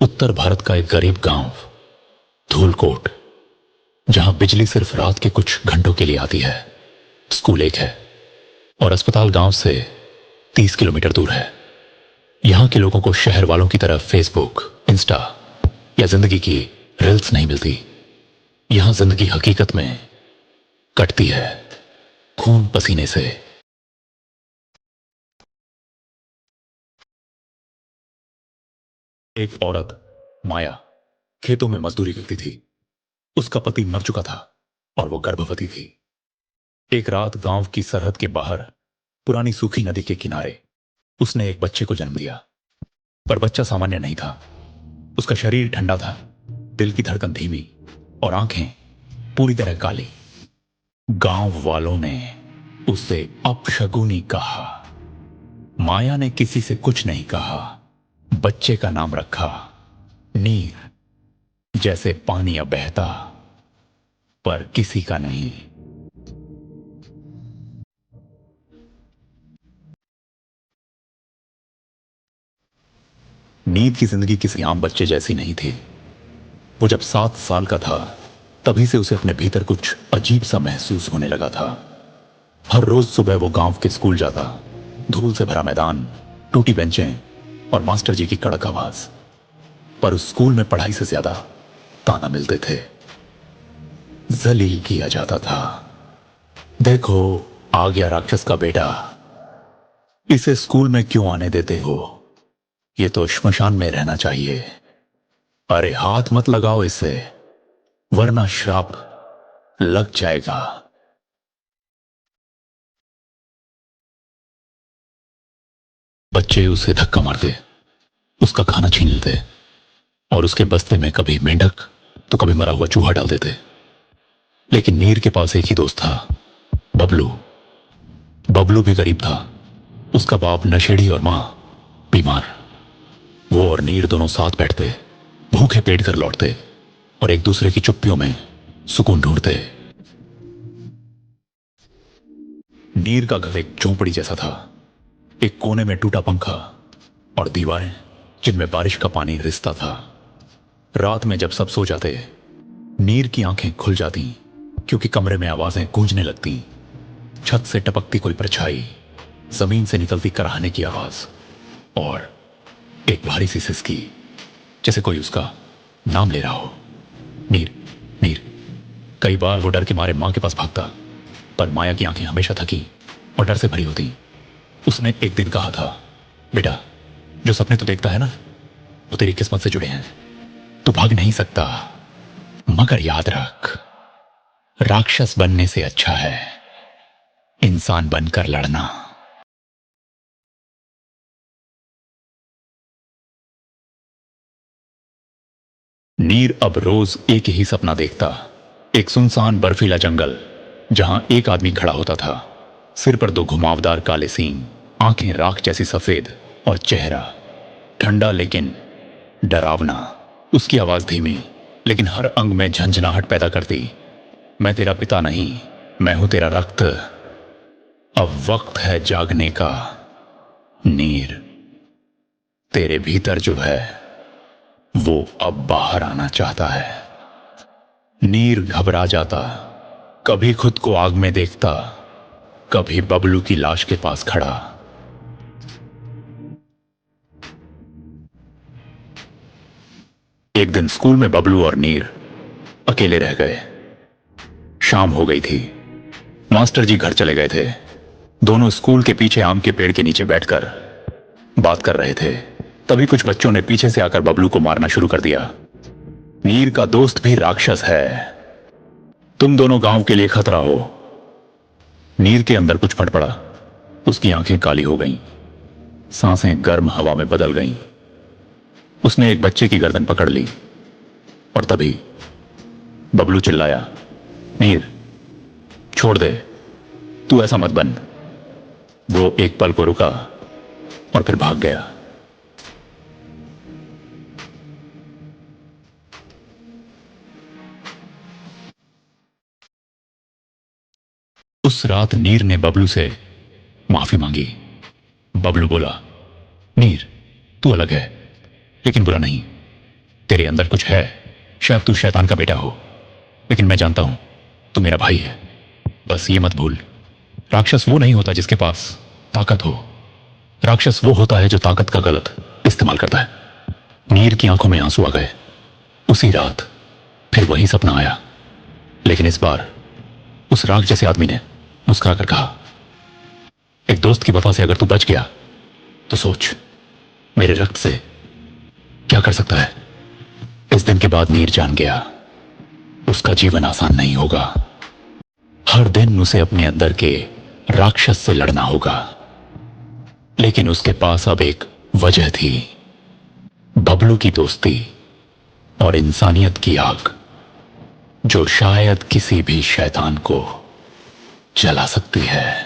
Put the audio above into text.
उत्तर भारत का एक गरीब गांव, धूलकोट, जहां बिजली सिर्फ रात के कुछ घंटों के लिए आती है। स्कूल एक है और अस्पताल गांव से 30 किलोमीटर दूर है। यहां के लोगों को शहर वालों की तरह फेसबुक, इंस्टा या जिंदगी की रील्स नहीं मिलती। यहां जिंदगी हकीकत में कटती है, खून पसीने से। एक औरत, माया, खेतों में मजदूरी करती थी। उसका पति मर चुका था और वो गर्भवती थी। एक रात गांव की सरहद के बाहर पुरानी सूखी नदी के किनारे उसने एक बच्चे को जन्म दिया। पर बच्चा सामान्य नहीं था। उसका शरीर ठंडा था, दिल की धड़कन धीमी और आंखें पूरी तरह काली। गांव वालों ने उसे अपशगुनी कहा। माया ने किसी से कुछ नहीं कहा। बच्चे का नाम रखा नीर, जैसे पानी अब बहता, पर किसी का नहीं। नीर की जिंदगी किसी आम बच्चे जैसी नहीं थी। वो जब 7 साल का था, तभी से उसे अपने भीतर कुछ अजीब सा महसूस होने लगा था। हर रोज सुबह वो गांव के स्कूल जाता। धूल से भरा मैदान, टूटी बेंचें और मास्टर जी की कड़क आवाज। पर उस स्कूल में पढ़ाई से ज्यादा ताना मिलते थे, जलील किया जाता था। देखो, आ गया राक्षस का बेटा, इसे स्कूल में क्यों आने देते हो? ये तो श्मशान में रहना चाहिए। अरे हाथ मत लगाओ इसे, वरना श्राप लग जाएगा। बच्चे उसे धक्का मारते, उसका खाना छीन लेते और उसके बस्ते में कभी मेंढक तो कभी मरा हुआ चूहा डाल देते। लेकिन नीर के पास एक ही दोस्त था, बबलू। बबलू भी गरीब था। उसका बाप नशेड़ी और मां बीमार। वो और नीर दोनों साथ बैठते, भूखे पेट कर लौटते और एक दूसरे की चुप्पियों में सुकून ढूंढते। नीर का घर एक झोंपड़ी जैसा था। एक कोने में टूटा पंखा और दीवारें जिनमें बारिश का पानी रिसता था। रात में जब सब सो जाते, नीर की आंखें खुल जाती, क्योंकि कमरे में आवाजें गूंजने लगती। छत से टपकती कोई परछाई, जमीन से निकलती कराहने की आवाज और एक भारी सी सिसकी, जैसे कोई उसका नाम ले रहा हो। नीर, नीर। कई बार वो डर के मारे मां के पास भागता, पर माया की आंखें हमेशा थकी और डर से भरी होती। उसने एक दिन कहा था, बेटा, जो सपने तू देखता है ना, वो तेरी किस्मत से जुड़े हैं। तू भाग नहीं सकता, मगर याद रख, राक्षस बनने से अच्छा है इंसान बनकर लड़ना। नीर अब रोज एक ही सपना देखता। एक सुनसान बर्फीला जंगल, जहां एक आदमी खड़ा होता था, सिर पर 2 घुमावदार काले सींग, आंखें राख जैसी सफेद और चेहरा ठंडा लेकिन डरावना। उसकी आवाज धीमी लेकिन हर अंग में झंझनाहट पैदा करती। मैं तेरा पिता नहीं, मैं हूं तेरा रक्त। अब वक्त है जागने का। नीर, तेरे भीतर जो है वो अब बाहर आना चाहता है। नीर घबरा जाता, कभी खुद को आग में देखता, कभी बबलू की लाश के पास खड़ा। एक दिन स्कूल में बबलू और नीर अकेले रह गए। शाम हो गई थी, मास्टर जी घर चले गए थे। दोनों स्कूल के पीछे आम के पेड़ के नीचे बैठकर बात कर रहे थे। तभी कुछ बच्चों ने पीछे से आकर बबलू को मारना शुरू कर दिया। नीर का दोस्त भी राक्षस है, तुम दोनों गांव के लिए खतरा हो। नीर के अंदर कुछ फट पड़ा। उसकी आंखें काली हो गईं, सांसें गर्म हवा में बदल गईं। उसने एक बच्चे की गर्दन पकड़ ली और तभी बबलू चिल्लाया, नीर, छोड़ दे, तू ऐसा मत बन। वो एक पल को रुका और फिर भाग गया। उस रात नीर ने बबलू से माफी मांगी। बबलू बोला, नीर, तू अलग है, लेकिन बुरा नहीं। तेरे अंदर कुछ है, शायद तू शैतान का बेटा हो, लेकिन मैं जानता हूं तू मेरा भाई है। बस ये मत भूल, राक्षस वो नहीं होता जिसके पास ताकत हो। राक्षस वो होता है जो ताकत का गलत इस्तेमाल करता है। नीर की आंखों में आंसू आ गए। उसी रात फिर वही सपना आया, लेकिन इस बार उस राग जैसे आदमी ने मुस्कुरा कर कहा, एक दोस्त की वफा से अगर तू बच गया तो सोच मेरे रक्त से क्या कर सकता है। इस दिन के बाद नीर जान गया उसका जीवन आसान नहीं होगा। हर दिन उसे अपने अंदर के राक्षस से लड़ना होगा। लेकिन उसके पास अब एक वजह थी, बबलू की दोस्ती और इंसानियत की आग, जो शायद किसी भी शैतान को जला सकती है।